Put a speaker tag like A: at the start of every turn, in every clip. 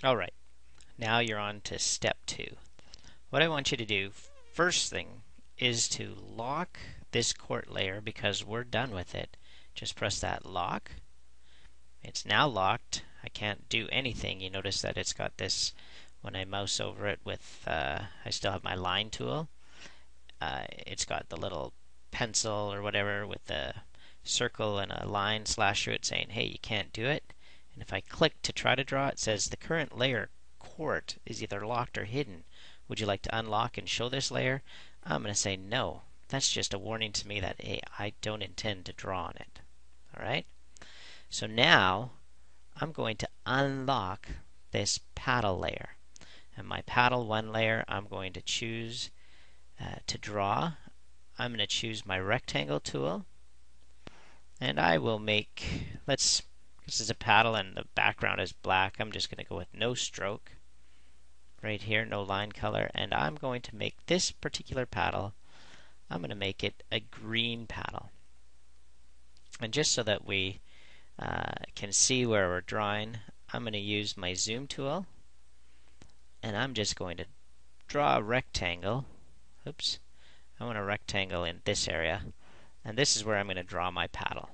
A: Alright, now you're on to step 2. What I want you to do first thing is to lock this court layer because we're done with it. Just press that lock. It's now locked. I can't do anything. You notice that it's got this, when I mouse over it with, I still have my line tool. It's got the little pencil or whatever with the circle and a line slash through it saying, hey, you can't do it. And if I click to try to draw, it says the current layer court is either locked or hidden. Would you like to unlock and show this layer? I'm going to say no. That's just a warning to me that, hey, I don't intend to draw on it. Alright? So now I'm going to unlock this paddle layer. And my paddle 1 layer, I'm going to choose to draw. I'm going to choose my rectangle tool. And I will make, this is a paddle and the background is black. I'm just going to go with no stroke. Right here, no line color. And I'm going to make this particular paddle, I'm going to make it a green paddle. And just so that we can see where we're drawing, I'm going to use my zoom tool. And I'm just going to draw a rectangle. Oops. I want a rectangle in this area. And this is where I'm going to draw my paddle.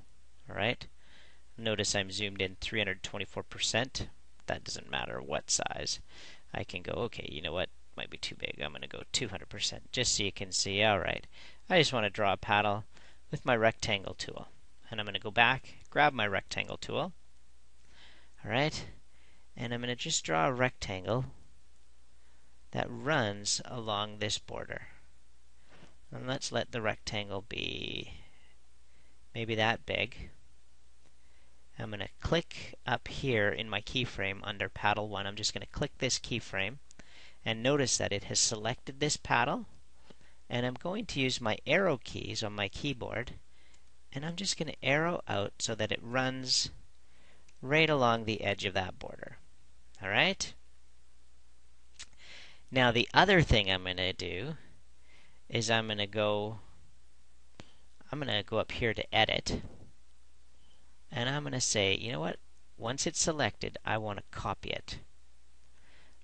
A: Alright? Notice I'm zoomed in 324%. That doesn't matter what size. I can go, okay, you know what? Might be too big. I'm going to go 200%, just so you can see. Alright. I just want to draw a paddle with my rectangle tool. And I'm going to go back, grab my rectangle tool. Alright? And I'm going to just draw a rectangle that runs along this border. And let's let the rectangle be maybe that big. I'm going to click up here in my keyframe under paddle 1. I'm just going to click this keyframe and notice that it has selected this paddle, and I'm going to use my arrow keys on my keyboard, and I'm just going to arrow out so that it runs right along the edge of that border. Alright? Now the other thing I'm going to do is I'm going to go up here to edit, and I'm going to say, you know what? Once it's selected, I want to copy it.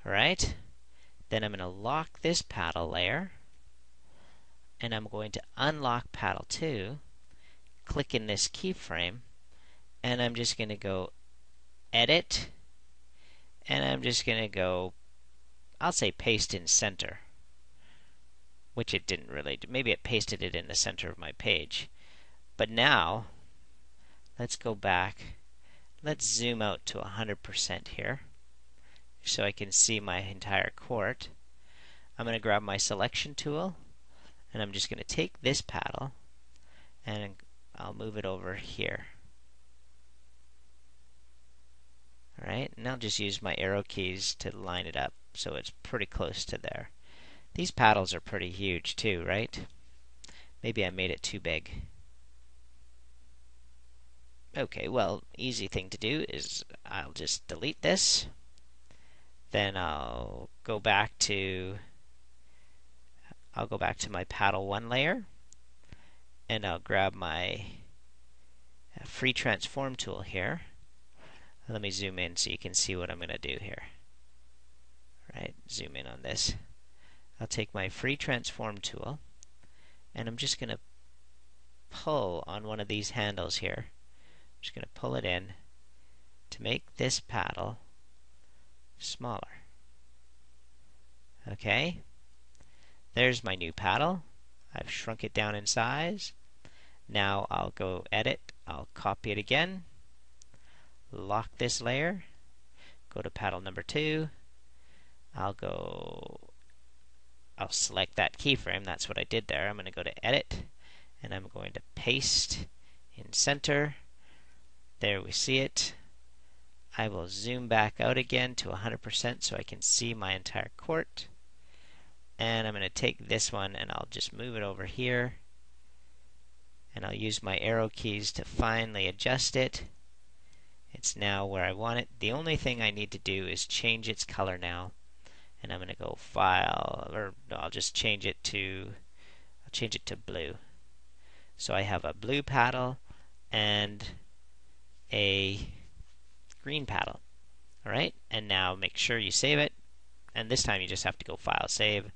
A: Alright? Then I'm going to lock this paddle layer, and I'm going to unlock paddle 2, click in this keyframe, and I'm just going to go edit, and I'm just going to go, I'll say paste in center, which it didn't really do. Maybe it pasted it in the center of my page. But now, let's go back. Let's zoom out to 100% here so I can see my entire court. I'm going to grab my selection tool, and I'm just going to take this paddle, and I'll move it over here. Alright, and I'll just use my arrow keys to line it up so it's pretty close to there. These paddles are pretty huge too, right? Maybe I made it too big. Okay, well, easy thing to do is I'll just delete this. Then I'll go back to my paddle 1 layer, and I'll grab my free transform tool here. Let me zoom in so you can see what I'm going to do here. Right, zoom in on this. I'll take my free transform tool, and I'm just going to pull on one of these handles here. I'm just going to pull it in to make this paddle smaller. Okay, there's my new paddle. I've shrunk it down in size. Now I'll go edit, I'll copy it again, lock this layer, go to paddle number 2, I'll select that keyframe, that's what I did there. I'm going to go to edit, and I'm going to paste in center. There we see it. I will zoom back out again to 100% so I can see my entire court. And I'm going to take this one and I'll just move it over here. And I'll use my arrow keys to finally adjust it. It's now where I want it. The only thing I need to do is change its color now. And I'm going to go File, or no, I'll just change it to blue. So I have a blue paddle and a green paddle. Alright, and And now make sure you save it. And this time you just have to go File, Save.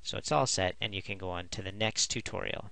A: So it's all set, and you can go on to the next tutorial.